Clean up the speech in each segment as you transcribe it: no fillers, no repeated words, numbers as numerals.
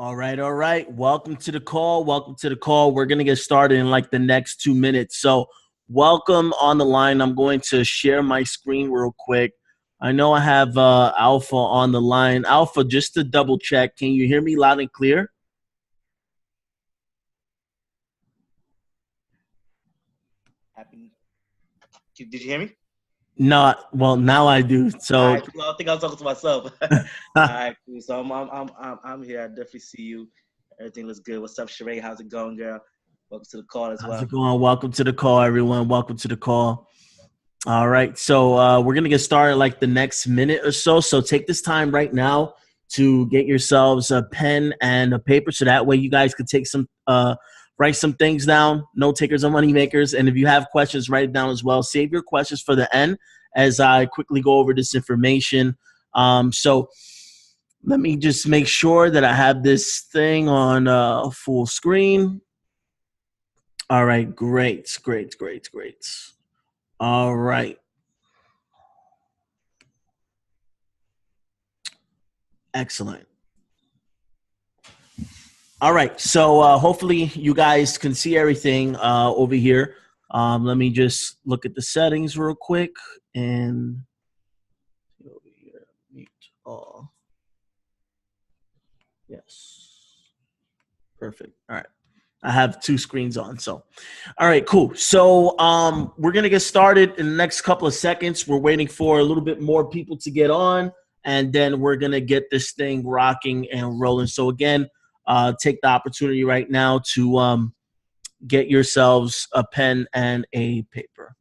All right, all right. Welcome to the call. Welcome to the call. We're going to get started in like the next 2 minutes. So welcome on the line. I'm going to share my screen real quick. I know I have Alpha on the line. Alpha, just to double check, can you hear me loud and clear? Did you hear me? No, well, now I do. So all right, cool. I think I was talking to myself. All right, cool. So I'm here. I definitely see you. Everything looks good. What's up, Sheree? How's it going, girl? Welcome to the call as well. How's it going? Welcome to the call, everyone. Welcome to the call. All right, so we're going to get started like the next minute or so. So take this time right now to get yourselves a pen and a paper so that way you guys could take some write some things down. No takers or money makers. And if you have questions, write it down as well. Save your questions for the end as I quickly go over this information. So let me just make sure that I have this thing on full screen. All right, great. All right. Excellent. All right. So hopefully you guys can see everything over here. Let me just look at the settings real quick and over here, mute all. Yes. Perfect. All right. I have two screens on. So, all right, cool. So we're going to get started in the next couple of seconds. We're waiting for a little bit more people to get on, and then we're going to get this thing rocking and rolling. So again, take the opportunity right now to get yourselves a pen and a paper.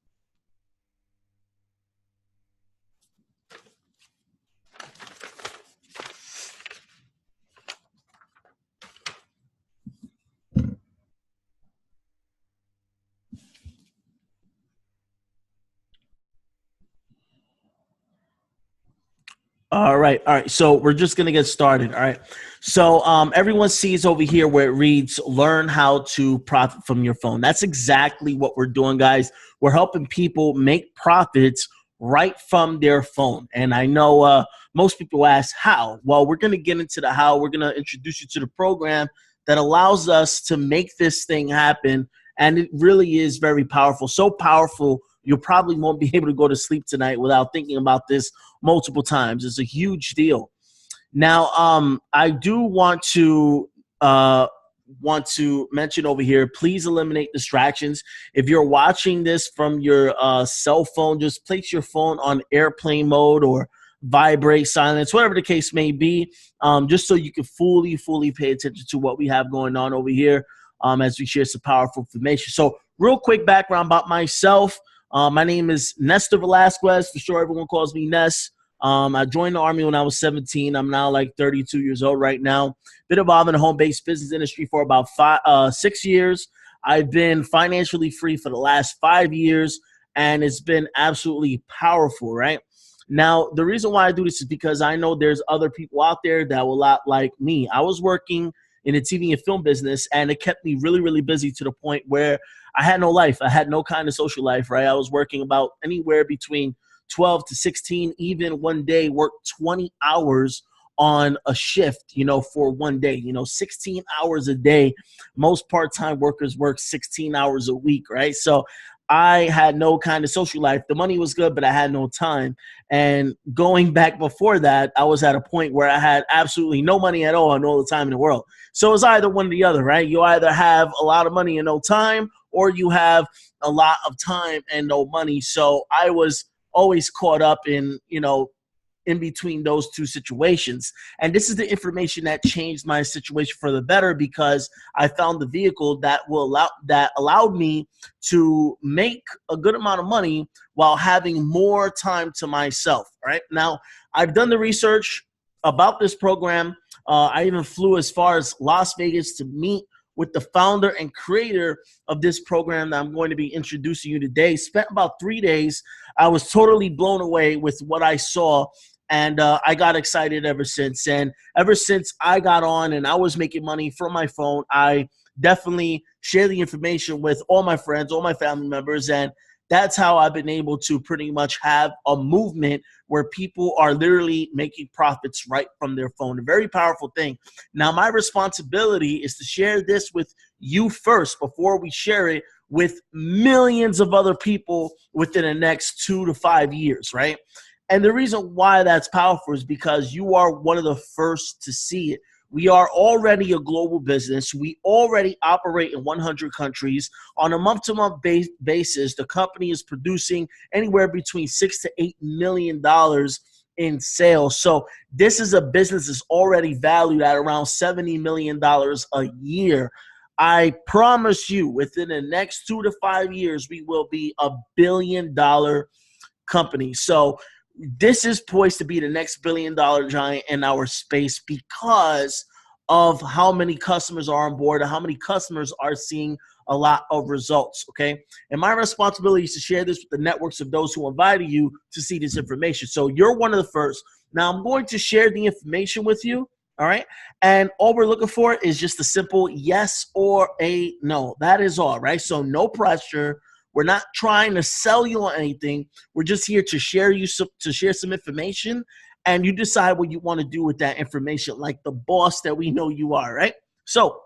All right. So we're just going to get started. All right. So everyone sees over here where it reads, learn how to profit from your phone. That's exactly what we're doing, guys. We're helping people make profits right from their phone. And I know most people ask how. Well, we're going to get into the how. We're going to introduce you to the program that allows us to make this thing happen. And it really is very powerful. So powerful, you probably won't be able to go to sleep tonight without thinking about this multiple times. It's a huge deal. Now, I do want to mention over here, please eliminate distractions. If you're watching this from your cell phone, just place your phone on airplane mode or vibrate, silence, whatever the case may be, just so you can fully pay attention to what we have going on over here as we share some powerful information. So real quick background about myself. My name is Nestor Vquez. For sure, everyone calls me Ness. I joined the Army when I was 17. I'm now like 32 years old right now. Been involved in the home-based business industry for about 6 years. I've been financially free for the last 5 years, and it's been absolutely powerful, right? Now, the reason why I do this is because I know there's other people out there that were a lot like me. I was working in the TV and film business, and it kept me really busy to the point where I had no life. I had no kind of social life, right? I was working about anywhere between 12 to 16, even one day worked 20 hours on a shift, for one day, 16 hours a day. Most part-time workers work 16 hours a week, right? So I had no kind of social life. The money was good, but I had no time. And going back before that, I was at a point where I had absolutely no money at all and all the time in the world. So it's either one or the other, right? You either have a lot of money and no time, or you have a lot of time and no money. So I was always caught up in between those two situations. And this is the information that changed my situation for the better, because I found the vehicle that allowed me to make a good amount of money while having more time to myself. Right now, I've done the research about this program. I even flew as far as Las Vegas to meet with the founder and creator of this program that I'm going to be introducing you today. Spent about 3 days. I was totally blown away with what I saw, and I got excited ever since. And ever since I got on and I was making money from my phone, I definitely share the information with all my friends, all my family members, and That's how I've been able to pretty much have a movement where people are literally making profits right from their phone. A very powerful thing. Now, my responsibility is to share this with you first before we share it with millions of other people within the next 2 to 5 years, right? And the reason why that's powerful is because you are one of the first to see it. We are already a global business. We already operate in 100 countries. On a month-to-month basis, the company is producing anywhere between $6 to $8 million in sales. So this is a business that's already valued at around $70 million a year. I promise you, within the next 2 to 5 years, we will be a $1 billion company. So this is poised to be the next $1 billion giant in our space because of how many customers are on board and how many customers are seeing a lot of results, okay? And my responsibility is to share this with the networks of those who invited you to see this information. So you're one of the first. Now I'm going to share the information with you, all right? And all we're looking for is just a simple yes or a no. That is all, right? So no pressure. We're not trying to sell you on anything. We're just here to share some information, and you decide what you want to do with that information, like the boss that we know you are, right? So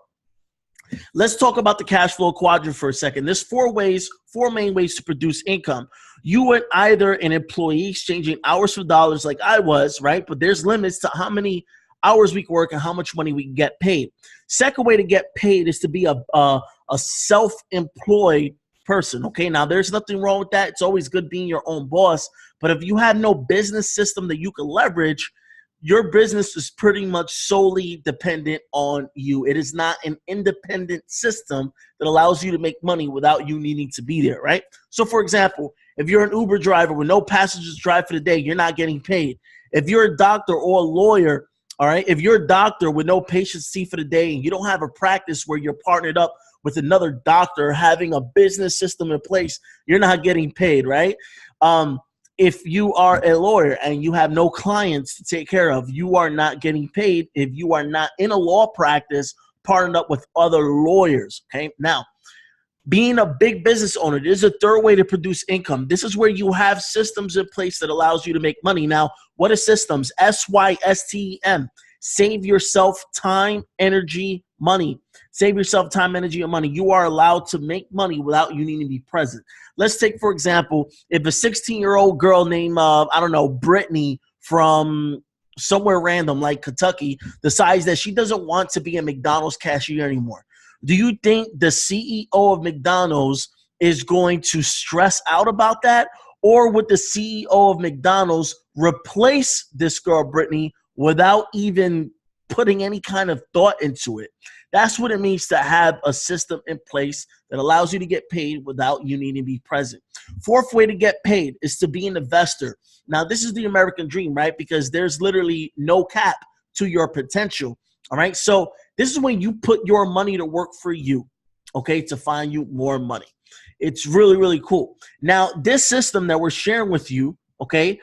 let's talk about the cash flow quadrant for a second. There's four main ways to produce income. You are either an employee exchanging hours for dollars like I was, right? But there's limits to how many hours we can work and how much money we can get paid. Second way to get paid is to be a self-employed person, okay? Now, there's nothing wrong with that. It's always good being your own boss. But if you have no business system that you can leverage, your business is pretty much solely dependent on you. It is not an independent system that allows you to make money without you needing to be there, right? So, for example, if you're an Uber driver with no passengers to drive for the day, you're not getting paid. If you're a doctor or a lawyer, all right, if you're a doctor with no patients to see for the day and you don't have a practice where you're partnered up with another doctor having a business system in place, you're not getting paid, right? If you are a lawyer and you have no clients to take care of, you are not getting paid if you are not in a law practice partnered up with other lawyers, okay? Now, being a big business owner, there's a third way to produce income. This is where you have systems in place that allows you to make money. Now, what are systems? SYSTEM. Save yourself time, energy, money. Save yourself time, energy, and money. You are allowed to make money without you needing to be present. Let's take, for example, if a 16-year-old girl named, Brittany from somewhere random like Kentucky decides that she doesn't want to be a McDonald's cashier anymore. Do you think the CEO of McDonald's is going to stress out about that? Or would the CEO of McDonald's replace this girl, Brittany, without even putting any kind of thought into it? That's what it means to have a system in place that allows you to get paid without you needing to be present. Fourth way to get paid is to be an investor. Now, this is the American dream, right? Because there's literally no cap to your potential, all right? So this is when you put your money to work for you, okay, to find you more money. It's really, really cool. Now, this system that we're sharing with you, okay,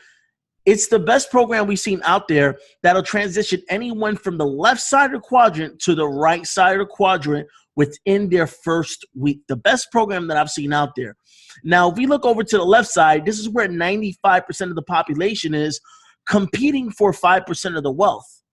it's the best program we've seen out there that'll transition anyone from the left side of the quadrant to the right side of the quadrant within their first week. The best program that I've seen out there. Now, if we look over to the left side, this is where 95% of the population is competing for 5% of the wealth.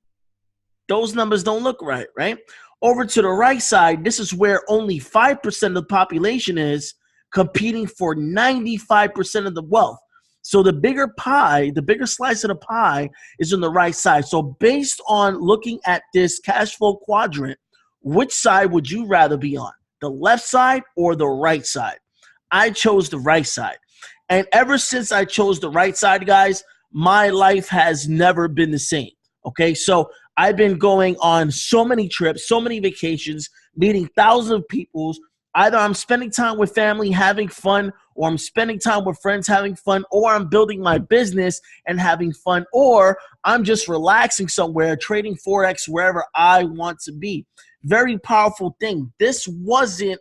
Those numbers don't look right, right? Over to the right side, this is where only 5% of the population is competing for 95% of the wealth. So the bigger pie, the bigger slice of the pie is on the right side. So based on looking at this cash flow quadrant, which side would you rather be on? The left side or the right side? I chose the right side. And ever since I chose the right side, guys, my life has never been the same. Okay, so I've been going on so many trips, so many vacations, meeting thousands of people. Either I'm spending time with family having fun, or I'm spending time with friends having fun, or I'm building my business and having fun, or I'm just relaxing somewhere, trading Forex wherever I want to be. Very powerful thing. This wasn't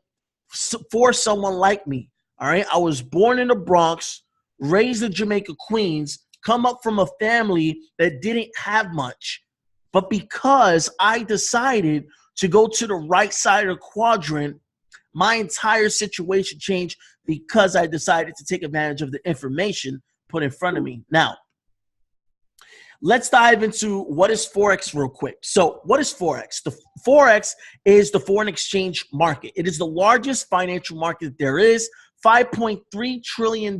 for someone like me, all right? I was born in the Bronx, raised in Jamaica, Queens, come up from a family that didn't have much. But because I decided to go to the right side of the quadrant, my entire situation changed. because I decided to take advantage of the information put in front of me. Now, let's dive into what is Forex real quick. So what is Forex? The Forex is the foreign exchange market. It is the largest financial market there is, $5.3 trillion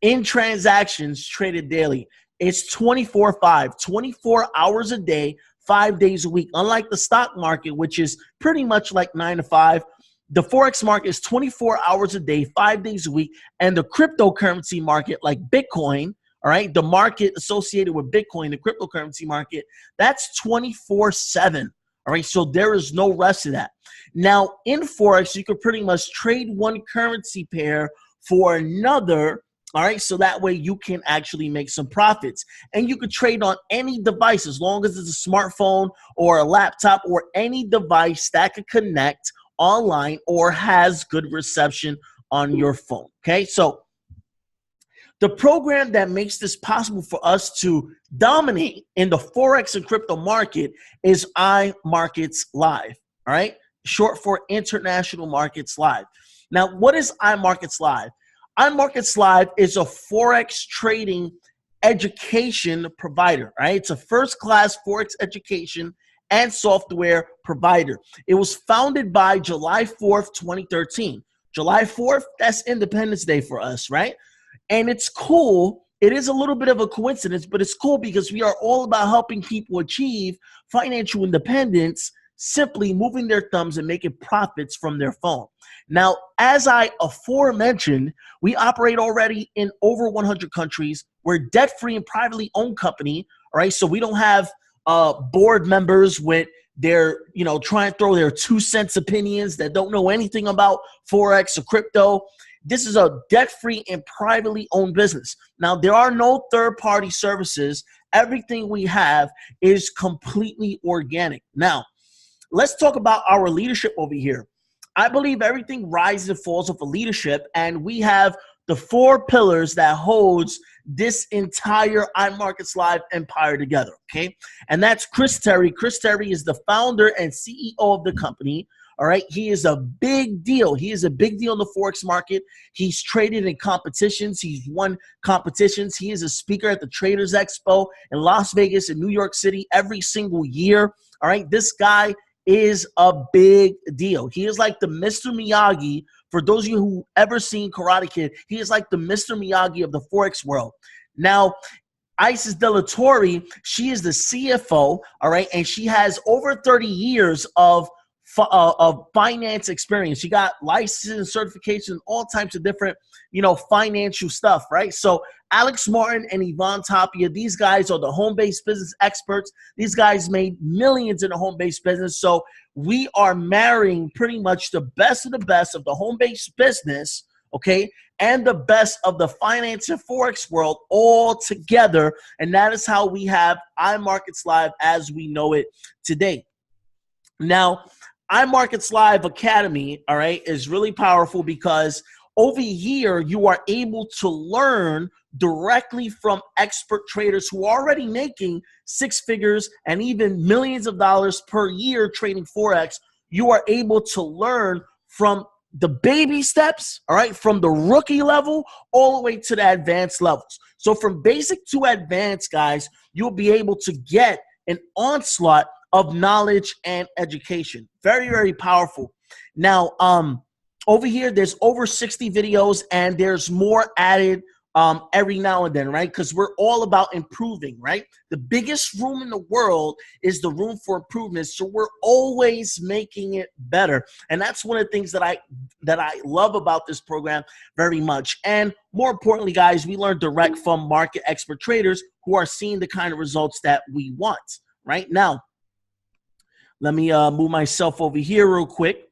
in transactions traded daily. It's 24/5, 24 hours a day, 5 days a week. Unlike the stock market, which is pretty much like 9 to 5, the Forex market is 24 hours a day, 5 days a week. And the cryptocurrency market, like Bitcoin, all right, the market associated with Bitcoin, the cryptocurrency market, that's 24/7. All right, so there is no rest to that. Now, in Forex, you could pretty much trade one currency pair for another. All right, so that way you can actually make some profits. And you could trade on any device as long as it's a smartphone or a laptop or any device that could connect online or has good reception on your phone. Okay, so the program that makes this possible for us to dominate in the Forex and crypto market is iMarketsLive, all right? Short for International Markets Live. Now, what is iMarketsLive? iMarketsLive is a Forex trading education provider, right? It's a first-class Forex education and software provider. It was founded by July 4th, 2013. July 4th, that's Independence Day for us, right? And it's cool. It is a little bit of a coincidence, but it's cool because we are all about helping people achieve financial independence, simply moving their thumbs and making profits from their phone. Now, as I aforementioned, we operate already in over 100 countries. We're debt-free and privately owned company, all right? So we don't have board members with their, trying to throw their 2 cents opinions that don't know anything about Forex or crypto. This is a debt-free and privately owned business. Now, there are no third-party services. Everything we have is completely organic. Now, let's talk about our leadership over here. I believe everything rises and falls with a leadership, and we have the 4 pillars that holds this entire iMarketsLive empire together, okay? And that's Chris Terry. Chris Terry is the founder and CEO of the company. All right, he is a big deal. He is a big deal in the Forex market. He's traded in competitions. He's won competitions. He is a speaker at the Traders Expo in Las Vegas and New York City every single year. All right, this guy is a big deal. He is like the Mr. Miyagi. For those of you who ever seen Karate Kid, he is like the Mr. Miyagi of the Forex world. Now, Isis De La Torre, she is the CFO, all right, and she has over 30 years of finance experience. She got license, certification, all types of different, financial stuff, right? So Alex Martin and Yvonne Tapia, these guys are the home-based business experts. These guys made millions in the home-based business. So we are marrying pretty much the best of the home-based business, okay, and the best of the finance and Forex world all together. And that is how we have iMarketsLive as we know it today. Now, iMarketsLive Academy, all right, is really powerful because over here you are able to learn directly from expert traders who are already making 6 figures and even millions of dollars per year trading Forex. You are able to learn from the baby steps, all right, from the rookie level all the way to the advanced levels. So from basic to advanced, guys, you'll be able to get an onslaught of knowledge and education. Very, very powerful. Now, over here, there's over 60 videos, and there's more added every now and then, right? Because we're all about improving, right? The biggest room in the world is the room for improvement. So we're always making it better. And that's one of the things that I love about this program very much. And more importantly, guys, we learn direct from market expert traders who are seeing the kind of results that we want, right? Now, let me move myself over here real quick.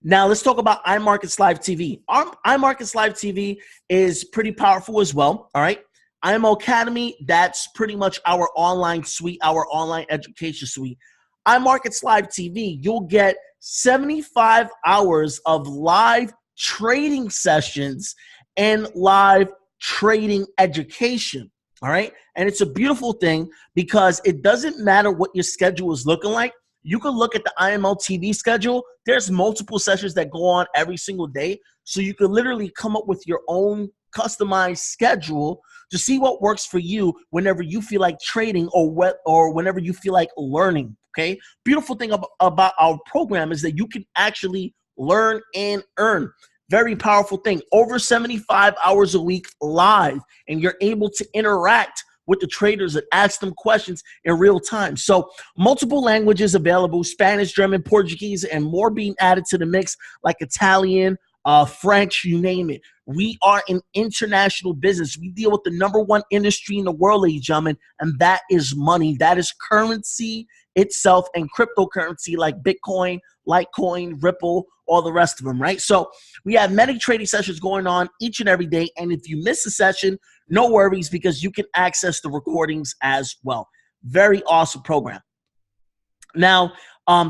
Now, let's talk about iMarketsLive TV. iMarketsLive TV is pretty powerful as well, all right? IML Academy, that's pretty much our online suite, our online education suite. iMarketsLive TV, you'll get 75 hours of live trading sessions and live trading education, all right? And it's a beautiful thing because it doesn't matter what your schedule is looking like. You can look at the IML TV schedule. There's multiple sessions that go on every single day. So you can literally come up with your own customized schedule to see what works for you whenever you feel like trading or whenever you feel like learning, okay? Beautiful thing about our program is that you can actually learn and earn. Very powerful thing. Over 75 hours a week live, and you're able to interact with the traders and ask them questions in real time. So multiple languages available: Spanish, German, Portuguese, and more being added to the mix, like Italian, French, you name it. We are an international business. We deal with the #1 industry in the world, ladies and gentlemen, and that is money. That is currency itself and cryptocurrency like Bitcoin, Litecoin, Ripple, all the rest of them, right? So we have many trading sessions going on each and every day, and if you miss a session, no worries, because you can access the recordings as well. Very awesome program. Now,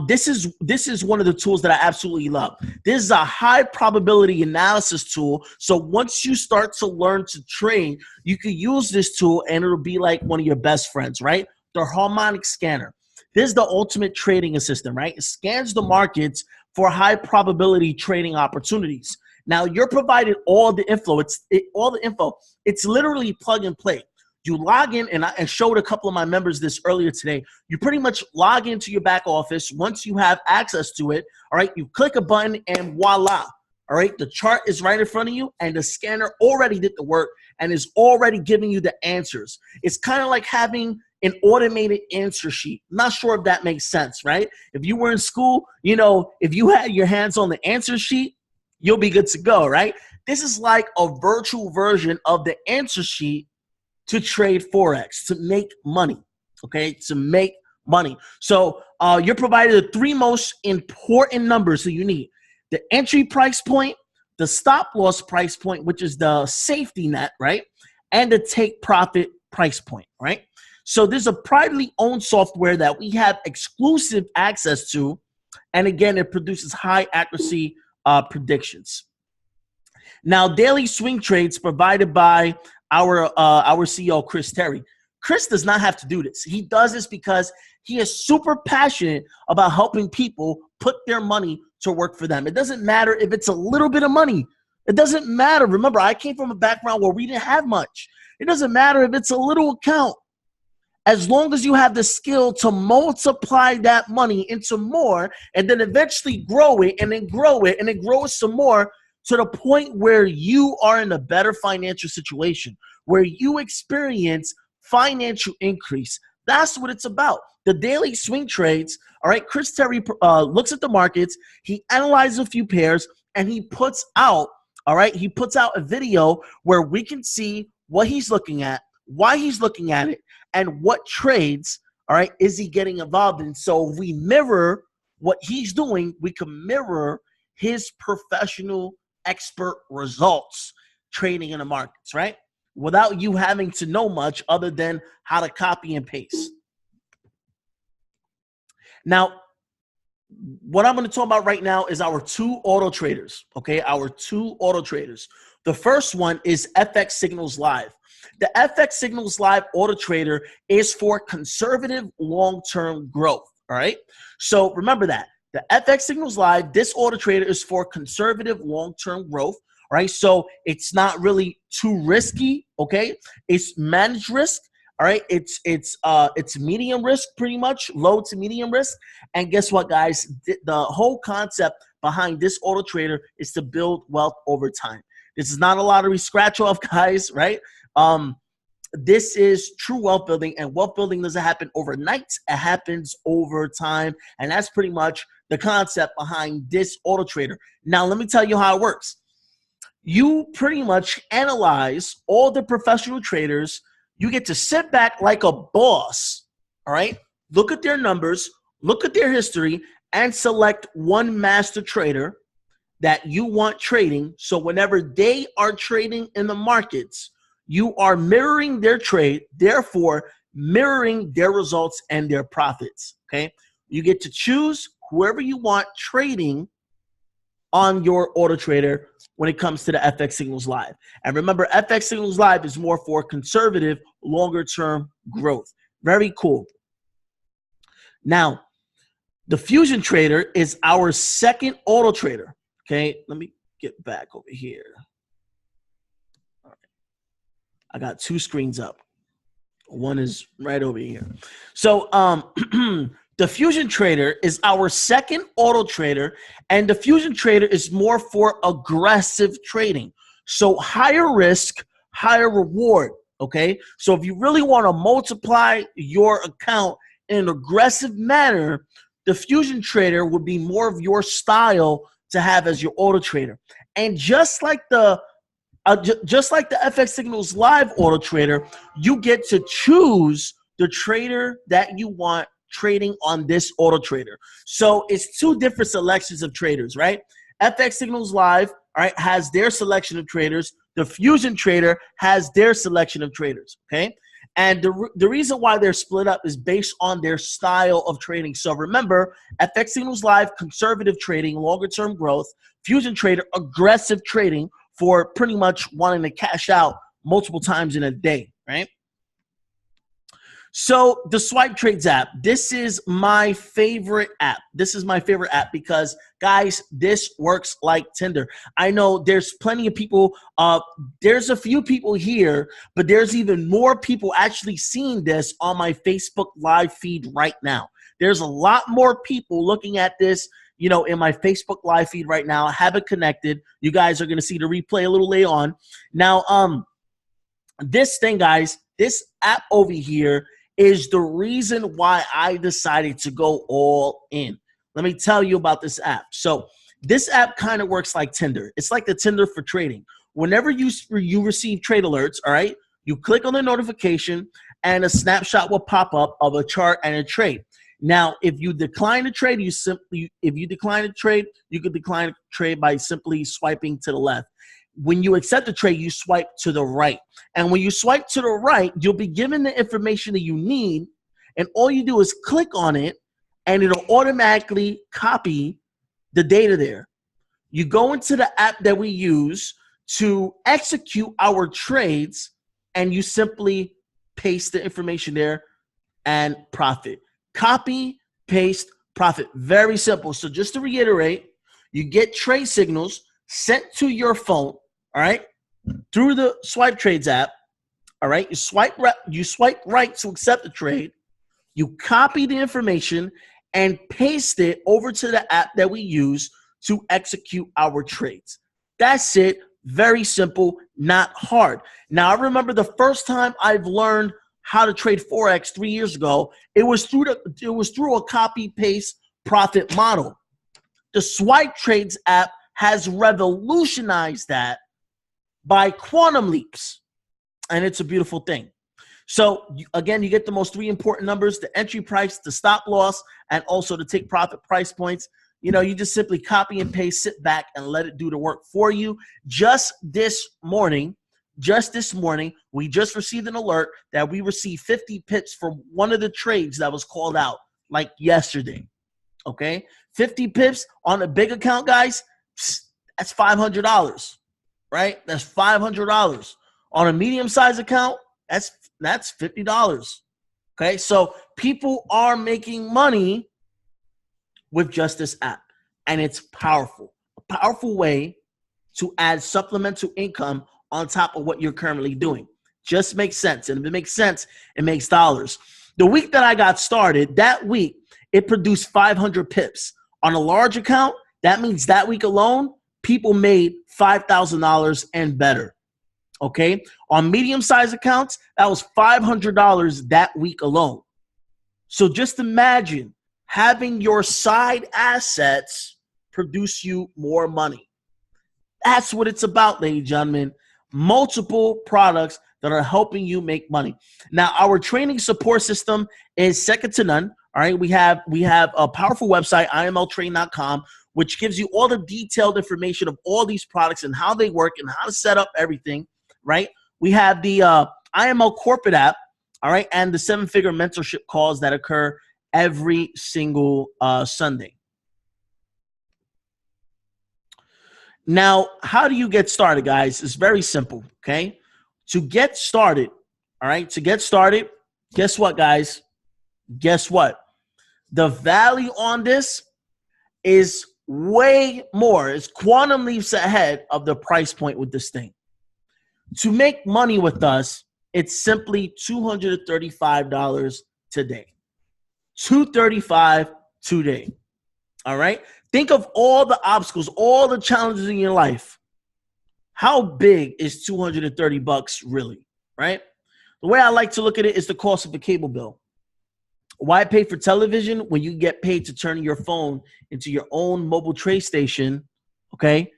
this is one of the tools that I absolutely love. This is a high probability analysis tool. So once you start to learn to trade, you can use this tool and it'll be like one of your best friends, right? The harmonic scanner. This is the ultimate trading assistant, right? It scans the markets for high probability trading opportunities. Now you're provided all the info. It's literally plug and play. You log in, and I showed a couple of my members this earlier today. You pretty much log into your back office. Once you have access to it, all right, you click a button and voila. All right, the chart is right in front of you, and the scanner already did the work and is already giving you the answers. It's kind of like having an automated answer sheet. I'm not sure if that makes sense, right? If you were in school, you know, if you had your hands on the answer sheet, you'll be good to go, right? This is like a virtual version of the answer sheet to trade Forex, to make money, okay? To make money. So you're provided the 3 most important numbers that you need: the entry price point, the stop loss price point, which is the safety net, right? And the take profit price point, right? So there's a privately owned software that we have exclusive access to. And again, it produces high accuracy predictions. Now, daily swing trades provided by our CEO, Chris Terry. Chris does not have to do this. He does this because he is super passionate about helping people put their money to work for them. It doesn't matter if it's a little bit of money. It doesn't matter. Remember, I came from a background where we didn't have much. It doesn't matter if it's a little account. As long as you have the skill to multiply that money into more and then eventually grow it and then grow it and then grow it some more to the point where you are in a better financial situation, where you experience financial increase. That's what it's about. The daily swing trades, all right, Chris Terry looks at the markets, he analyzes a few pairs, and he puts out, all right, he puts out a video where we can see what he's looking at, why he's looking at it, and what trades, all right, is he getting involved in. So if we mirror what he's doing, we can mirror his professional expert results trading in the markets, right? Without you having to know much other than how to copy and paste. Now, what I'm going to talk about right now is our 2 auto traders, okay? Our 2 auto traders. The first one is FX Signals Live. The FX Signals Live auto trader is for conservative long-term growth, all right? So remember that. The FX Signals Live, this auto trader is for conservative long-term growth, all right? So it's not really too risky, okay? It's managed risk, all right? It's medium risk, pretty much, low to medium risk. And guess what, guys? The whole concept behind this auto trader is to build wealth over time. This is not a lottery scratch-off, guys, right? This is true wealth building, and wealth building doesn't happen overnight. It happens over time, and that's pretty much the concept behind this auto trader. Now, let me tell you how it works. You pretty much analyze all the professional traders. You get to sit back like a boss, all right? Look at their numbers, look at their history, and select one master trader that you want trading. So whenever they are trading in the markets, you are mirroring their trade, therefore mirroring their results and their profits, okay? You get to choose whoever you want trading on your auto trader when it comes to the FX Signals Live. And remember, FX Signals Live is more for conservative, longer-term growth. Very cool. Now, The Fusion Trader is our second auto trader. Okay, let me get back over here. All right. I got two screens up. One is right over here. So the Fusion Trader is our second auto trader, and the Fusion Trader is more for aggressive trading. So higher risk, higher reward, okay? So if you really want to multiply your account in an aggressive manner, the Fusion Trader would be more of your style to have as your auto trader. And just like the FX Signals Live auto trader, you get to choose the trader that you want trading on this auto trader. So it's two different selections of traders, right? FX Signals Live, all right, has their selection of traders. The Fusion Trader has their selection of traders, okay? And the reason why they're split up is based on their style of trading. So remember, FX Signals Live, conservative trading, longer term growth. Fusion Trader, aggressive trading for pretty much wanting to cash out multiple times in a day, right? So the Swipe Trades app, this is my favorite app. This is my favorite app because, guys, this works like Tinder. I know there's plenty of people, there's a few people here, but there's even more people actually seeing this on my Facebook live feed right now. There's a lot more people looking at this, you know, in my Facebook live feed right now. I have it connected. You guys are going to see the replay a little later on. Now, this thing, guys, this app over here is the reason why I decided to go all in. Let me tell you about this app. So this app kind of works like Tinder. It's like the Tinder for trading. Whenever you receive trade alerts, all right, you click on the notification and a snapshot will pop up of a chart and a trade. Now, if you decline to trade, you could decline to trade by simply swiping to the left. When you accept the trade, you swipe to the right. And when you swipe to the right, you'll be given the information that you need. And all you do is click on it, and it'll automatically copy the data there. You go into the app that we use to execute our trades, and you simply paste the information there and profit. Copy, paste, profit. Very simple. So just to reiterate, you get trade signals sent to your phone, all right, through the Swipe Trades app, all right? You swipe right to accept the trade. You copy the information and paste it over to the app that we use to execute our trades. That's it. Very simple, not hard. Now, I remember the first time I've learned how to trade Forex 3 years ago, it was through a copy-paste profit model. The Swipe Trades app has revolutionized that by quantum leaps, and it's a beautiful thing. So again, you get the most three important numbers: the entry price, the stop loss, and also the take profit price points. You know, you just simply copy and paste, sit back, and let it do the work for you. Just this morning, we just received an alert that we received 50 pips from one of the trades that was called out like yesterday. Okay, 50 pips on a big account, guys. That's $500, right? That's $500. On a medium-sized account, that's $50. Okay, so people are making money with just this app, and it's powerful. A powerful way to add supplemental income on top of what you're currently doing. Just makes sense, and if it makes sense, it makes dollars. The week that I got started, that week, it produced 500 pips. On a large account, that means that week alone, people made $5,000 and better. Okay, on medium-sized accounts, that was $500 that week alone. So just imagine having your side assets produce you more money. That's what it's about, ladies and gentlemen. Multiple products that are helping you make money. Now, our training support system is second to none. All right, we have a powerful website, IMLtrain.com, which gives you all the detailed information of all these products and how they work and how to set up everything. Right? We have the IML corporate app, all right, and the 7-figure mentorship calls that occur every single Sunday. Now, how do you get started, guys? It's very simple, okay? To get started, all right, guess what, guys? Guess what? The value on this is way more. It's quantum leaps ahead of the price point with this thing. To make money with us, it's simply $235 today. $235 today. All right? Think of all the obstacles, all the challenges in your life. How big is $230 really, right? The way I like to look at it is the cost of a cable bill. Why pay for television when you get paid to turn your phone into your own mobile trade station, okay,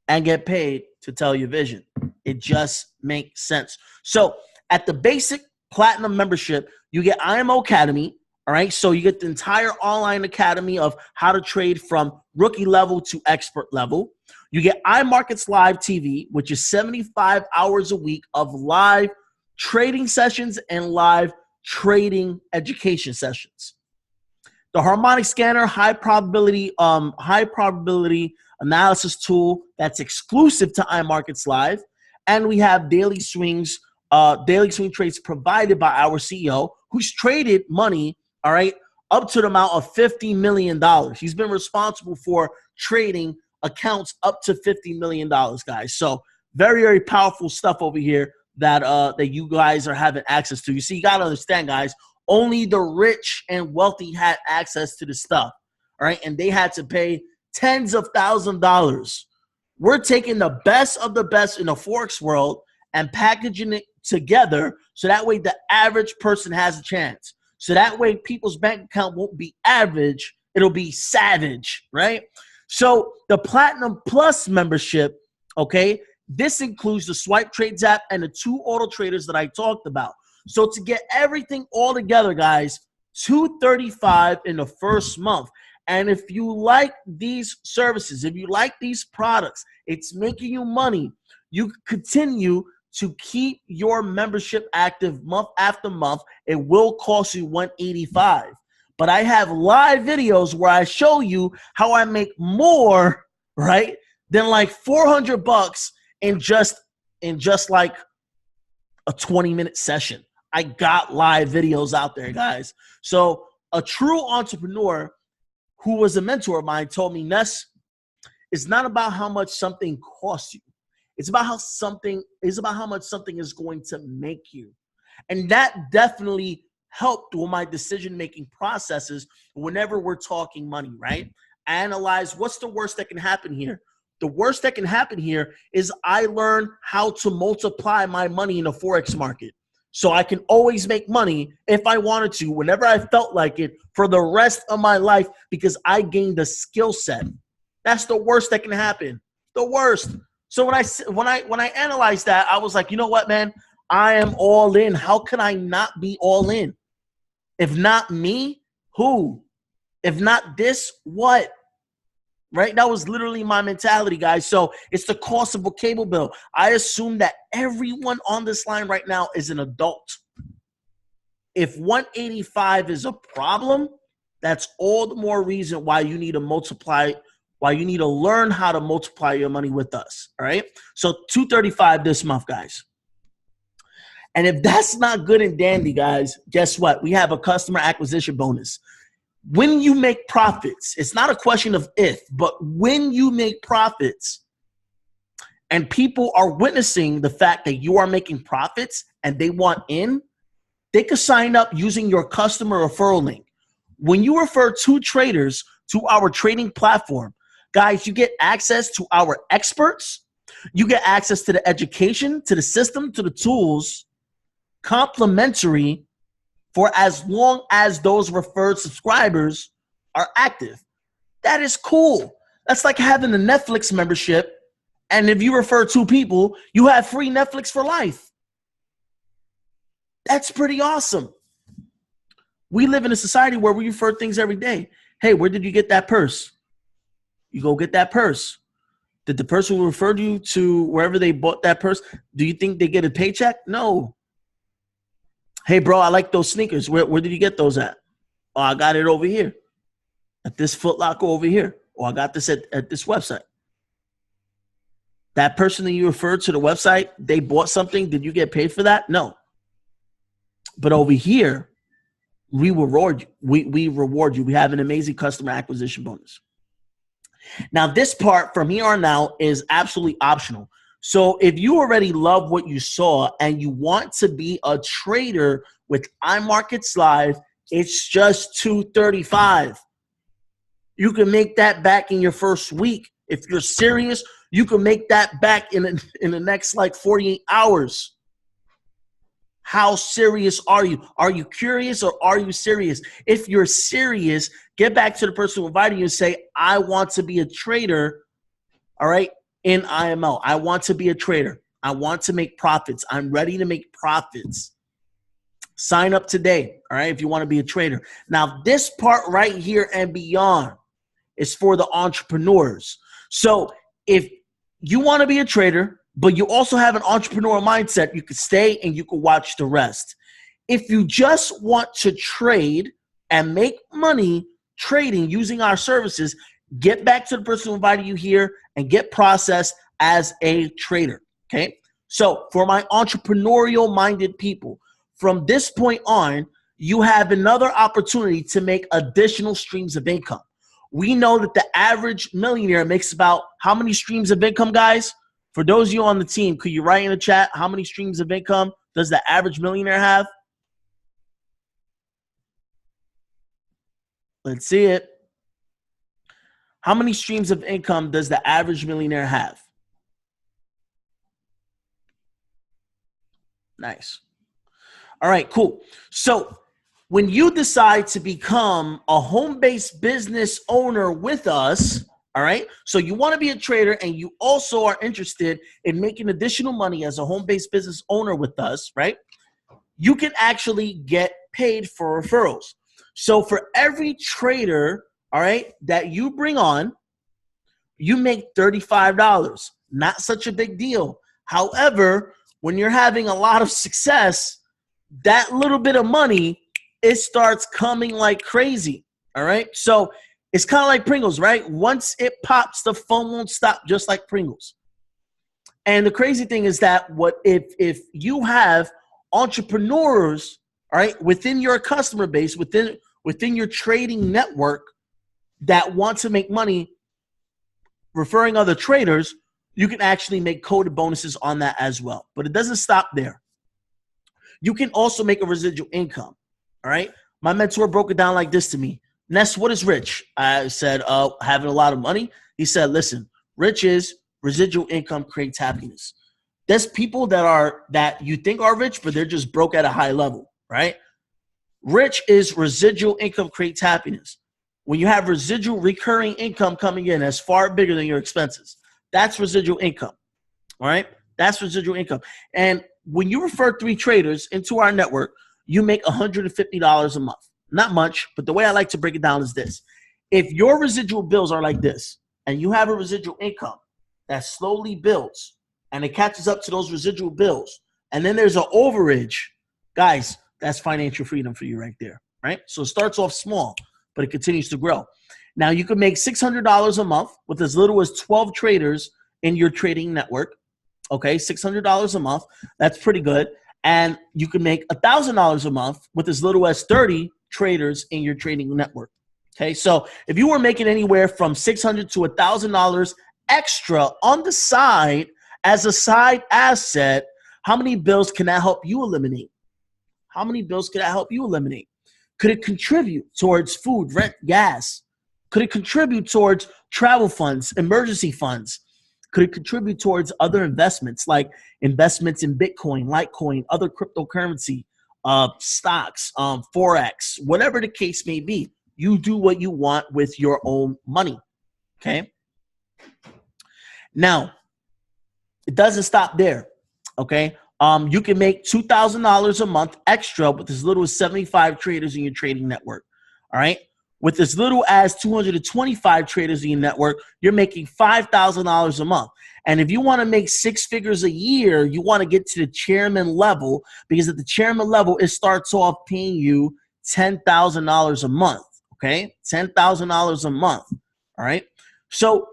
and get paid to tell your vision? It just makes sense. So at the basic platinum membership, you get IML Academy, all right? So you get the entire online academy of how to trade from rookie level to expert level. You get iMarketsLive TV, which is 75 hours a week of live trading sessions and live trading education sessions. The Harmonic Scanner, high probability analysis tool that's exclusive to iMarketsLive. And we have daily swing trades provided by our CEO, who's traded money, all right, up to the amount of $50 million. He's been responsible for trading accounts up to $50 million, guys. So very, very powerful stuff over here that you guys are having access to. You see, you got to understand, guys, only the rich and wealthy had access to this stuff, all right? And they had to pay tens of thousands of dollars. We're taking the best of the best in the Forex world and packaging it together so that way the average person has a chance. So that way people's bank account won't be average, it'll be savage, right? So the Platinum Plus membership, okay, this includes the Swipe Trades app and the 2 auto traders that I talked about. So to get everything all together, guys, $235 in the first month. And if you like these services, if you like these products, it's making you money, you continue to keep your membership active month after month. It will cost you $185. But I have live videos where I show you how I make more, right, than like $400 in just like a 20-minute session. I got live videos out there, guys. So a true entrepreneur who was a mentor of mine told me, Ness, it's not about how much something costs you. It's about how much something is going to make you. And that definitely helped with my decision-making processes whenever we're talking money, right? I analyze what's the worst that can happen here. The worst that can happen here is I learn how to multiply my money in the Forex market. So I can always make money if I wanted to, whenever I felt like it, for the rest of my life, because I gained a skill set. That's the worst that can happen. The worst. So when I analyzed that, I was like, you know what, man? I am all in. How can I not be all in? If not me, who? If not this, what? Right? That was literally my mentality, guys. So it's the cost of a cable bill. I assume that everyone on this line right now is an adult. If 185 is a problem, that's all the more reason why you need to multiply, why you need to learn how to multiply your money with us. All right? So $235 this month, guys. And if that's not good and dandy, guys, guess what? We have a customer acquisition bonus. When you make profits, it's not a question of if, but when you make profits and people are witnessing the fact that you are making profits and they want in, they could sign up using your customer referral link. When you refer 2 traders to our trading platform, guys, you get access to our experts. You get access to the education, to the system, to the tools, complimentary for as long as those referred subscribers are active. That is cool. That's like having a Netflix membership, and if you refer 2 people, you have free Netflix for life. That's pretty awesome. We live in a society where we refer things every day. Hey, where did you get that purse? You go get that purse. Did the person who referred you to wherever they bought that purse, do you think they get a paycheck? No. Hey, bro, I like those sneakers. Where did you get those at? Oh, I got it over here at this Foot Locker over here. Or I got this at this website. That person that you referred to the website, they bought something. Did you get paid for that? No. But over here, we reward you. We reward you. We have an amazing customer acquisition bonus. Now, this part from here on out is absolutely optional. So if you already love what you saw and you want to be a trader with iMarketsLive, it's just $235. You can make that back in your first week. If you're serious, you can make that back in the next like 48 hours. How serious are you? Are you curious or are you serious? If you're serious, get back to the person who invited you and say, I want to be a trader, all right, in IML. I want to be a trader. I want to make profits. I'm ready to make profits. Sign up today, all right, if you want to be a trader. Now, this part right here and beyond is for the entrepreneurs. So if you want to be a trader, but you also have an entrepreneurial mindset, you can stay and you can watch the rest. If you just want to trade and make money trading using our services, get back to the person who invited you here and get processed as a trader, okay? So for my entrepreneurial-minded people, from this point on, you have another opportunity to make additional streams of income. We know that the average millionaire makes about how many streams of income, guys? For those of you on the team, could you write in the chat how many streams of income does the average millionaire have? Let's see it. How many streams of income does the average millionaire have? Nice. All right, cool. So when you decide to become a home-based business owner with us, all right, so you want to be a trader and you also are interested in making additional money as a home-based business owner with us, right? You can actually get paid for referrals. So for every trader, all right, that you bring on, you make $35. Not such a big deal. However, when you're having a lot of success, that little bit of money, it starts coming like crazy, all right? So it's kind of like Pringles, right? Once it pops, the fun won't stop, just like Pringles. And the crazy thing is that if you have entrepreneurs, all right, within your customer base, within your trading network that want to make money referring other traders, you can actually make coded bonuses on that as well. But it doesn't stop there. You can also make a residual income, all right? My mentor broke it down like this to me. Ness, what is rich? I said, having a lot of money. He said, listen, rich is residual income creates happiness. There's people that you think are rich, but they're just broke at a high level, right? Rich is residual income creates happiness. When you have residual recurring income coming in that's far bigger than your expenses, that's residual income, all right? That's residual income. And when you refer 3 traders into our network, you make $150 a month. Not much, but the way I like to break it down is this. If your residual bills are like this, and you have a residual income that slowly builds, and it catches up to those residual bills, and then there's an overage, guys, that's financial freedom for you right there, right? So it starts off small, but it continues to grow. Now, you can make $600 a month with as little as 12 traders in your trading network, okay? $600 a month, that's pretty good. And you can make $1,000 a month with as little as 30 traders in your trading network. Okay, so if you were making anywhere from $600 to $1,000 extra on the side as a side asset, how many bills can that help you eliminate? How many bills could that help you eliminate? Could it contribute towards food, rent, gas? Could it contribute towards travel funds, emergency funds? Could it contribute towards other investments like investments in Bitcoin, Litecoin, other cryptocurrency, stocks, Forex, whatever the case may be? You do what you want with your own money, okay? Now, it doesn't stop there, okay? You can make $2,000 a month extra with as little as 75 traders in your trading network, all right? With as little as 225 traders in your network, you're making $5,000 a month. And if you want to make 6 figures a year, you want to get to the chairman level, because at the chairman level, it starts off paying you $10,000 a month, okay? $10,000 a month, all right? So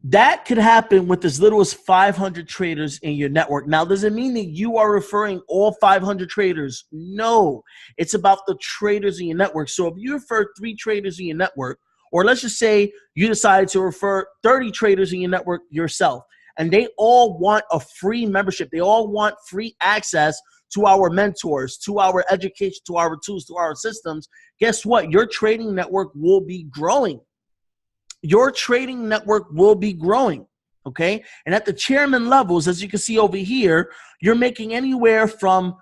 That could happen with as little as 500 traders in your network. Now, does it mean that you are referring all 500 traders? No, it's about the traders in your network. So if you refer 3 traders in your network, or let's just say you decide to refer 30 traders in your network yourself, and they all want a free membership, they all want free access to our mentors, to our education, to our tools, to our systems, guess what? Your trading network will be growing. Your trading network will be growing, okay? And at the chairman levels, as you can see over here, you're making anywhere from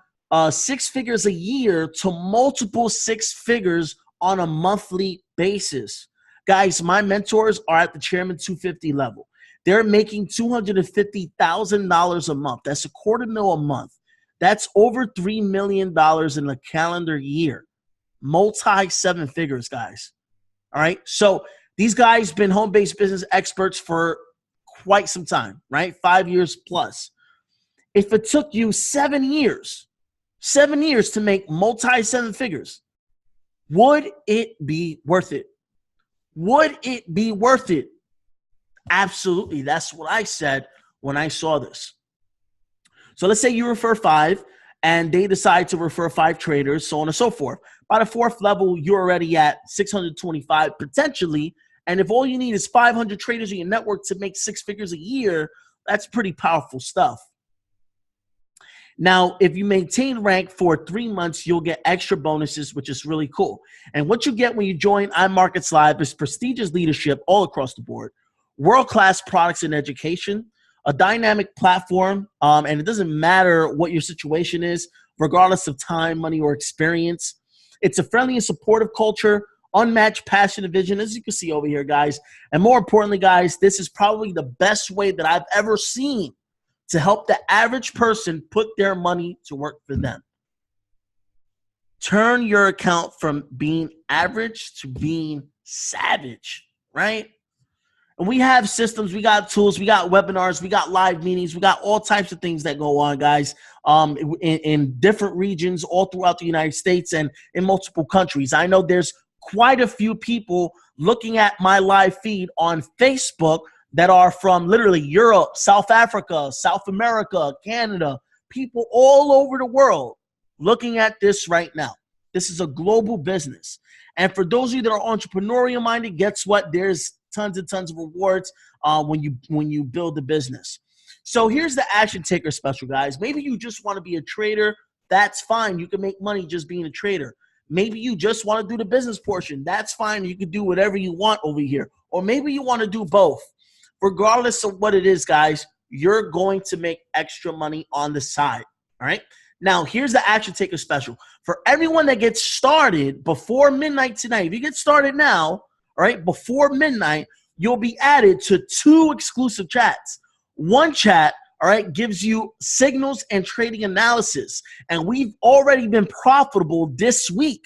6 figures a year to multiple 6 figures on a monthly basis. Guys, my mentors are at the chairman 250 level. They're making $250,000 a month. That's $250,000 a month. That's over $3 million in a calendar year. Multi 7 figures, guys. All right? So these guys been home-based business experts for quite some time, right? 5 years plus. If it took you 7 years to make multi 7 figures, would it be worth it? Would it be worth it? Absolutely. That's what I said when I saw this. So let's say you refer 5 and they decide to refer 5 traders, so on and so forth. By the 4th level, you're already at 625 potentially. And if all you need is 500 traders in your network to make 6 figures a year, that's pretty powerful stuff. Now, if you maintain rank for 3 months, you'll get extra bonuses, which is really cool. And what you get when you join iMarketsLive is prestigious leadership all across the board, world-class products and education, a dynamic platform, and it doesn't matter what your situation is, regardless of time, money, or experience. It's a friendly and supportive culture, unmatched passion and vision, as you can see over here, guys. And more importantly, guys, this is probably the best way that I've ever seen to help the average person put their money to work for them. Turn your account from being average to being savage, right? And we have systems, we got tools, we got webinars, we got live meetings, we got all types of things that go on, guys, in different regions all throughout the United States and in multiple countries. I know there's quite a few people looking at my live feed on Facebook that are from literally Europe, South Africa, South America, Canada, people all over the world looking at this right now. This is a global business. And for those of you that are entrepreneurial minded, guess what? There's tons and tons of rewards when you build the business. So here's the action taker special, guys. Maybe you just want to be a trader. That's fine. You can make money just being a trader. Maybe you just want to do the business portion. That's fine. You can do whatever you want over here. Or maybe you want to do both. Regardless of what it is, guys, you're going to make extra money on the side. All right. Now, here's the action taker special. For everyone that gets started before midnight tonight, if you get started now, all right, before midnight, you'll be added to 2 exclusive chats. One chat, all right, gives you signals and trading analysis. And we've already been profitable this week.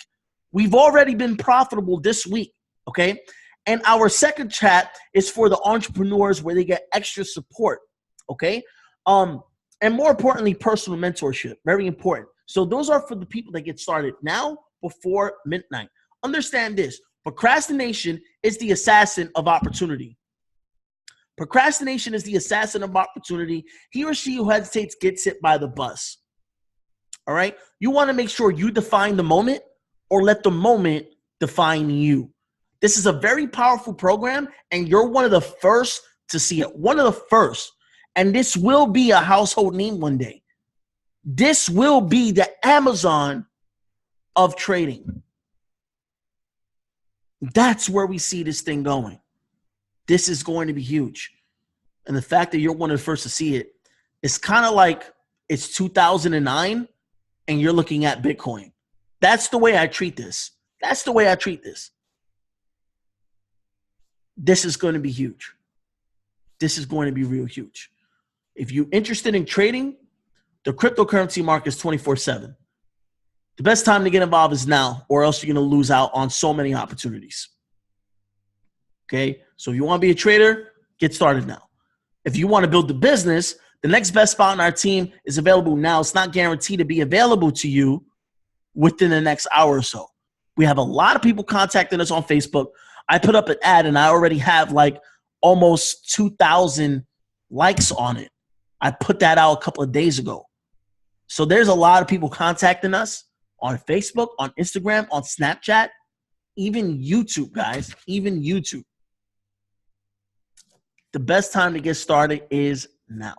Okay? And our second chat is for the entrepreneurs where they get extra support, okay? And more importantly, personal mentorship, very important. So those are for the people that get started now before midnight. Understand this, procrastination is the assassin of opportunity. Procrastination is the assassin of opportunity. He or she who hesitates gets hit by the bus, all right? You want to make sure you define the moment or let the moment define you. This is a very powerful program, and you're one of the first to see it. One of the first. And this will be a household name one day. This will be the Amazon of trading. That's where we see this thing going. This is going to be huge. And the fact that you're one of the first to see it, it's kind of like it's 2009 and you're looking at Bitcoin. That's the way I treat this. This is going to be huge. This is going to be real huge. If you're interested in trading, the cryptocurrency market is 24/7. The best time to get involved is now, or else you're going to lose out on so many opportunities. Okay? So if you want to be a trader, get started now. If you want to build the business, the next best spot on our team is available now. It's not guaranteed to be available to you within the next hour or so. We have a lot of people contacting us on Facebook. I put up an ad and I already have like almost 2,000 likes on it. I put that out a couple of days ago. So there's a lot of people contacting us on Facebook, on Instagram, on Snapchat, even YouTube, guys, even YouTube. The best time to get started is now.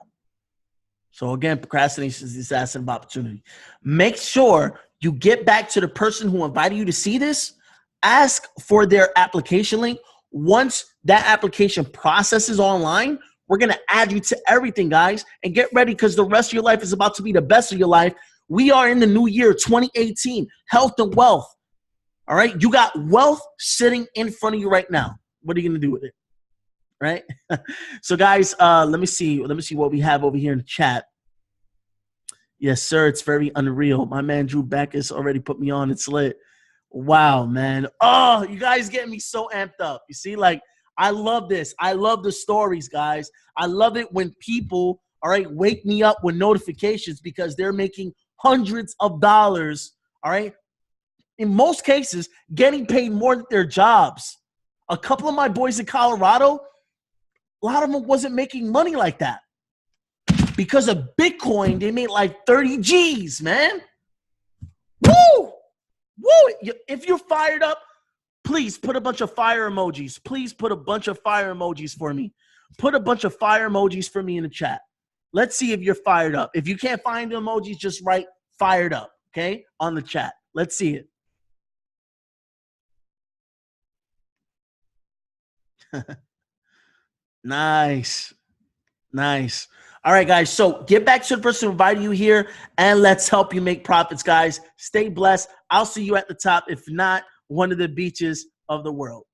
So again, procrastination is the assassin of opportunity. Make sure you get back to the person who invited you to see this. Ask for their application link. Once that application processes online, we're going to add you to everything, guys. And get ready, because the rest of your life is about to be the best of your life. We are in the new year, 2018, health and wealth. All right? You got wealth sitting in front of you right now. What are you going to do with it? Right? So, guys, let me see what we have over here in the chat. Yes, sir. It's very unreal. My man Drew Backus already put me on. It's lit. Wow, man. Oh, you guys getting me so amped up. You see, like, I love this. I love the stories, guys. I love it when people, all right, wake me up with notifications because they're making hundreds of dollars, all right? In most cases, getting paid more than their jobs. A couple of my boys in Colorado, a lot of them wasn't making money like that. Because of Bitcoin, they made like 30 G's, man. Woo! Woo! If you're fired up, please put a bunch of fire emojis. Please put a bunch of fire emojis for me. Put a bunch of fire emojis for me in the chat. Let's see if you're fired up. If you can't find the emojis, just write fired up, okay, on the chat. Let's see it. Nice. Nice. All right, guys. So get back to the person who invited you here, and let's help you make profits, guys. Stay blessed. I'll see you at the top, if not one of the beaches of the world.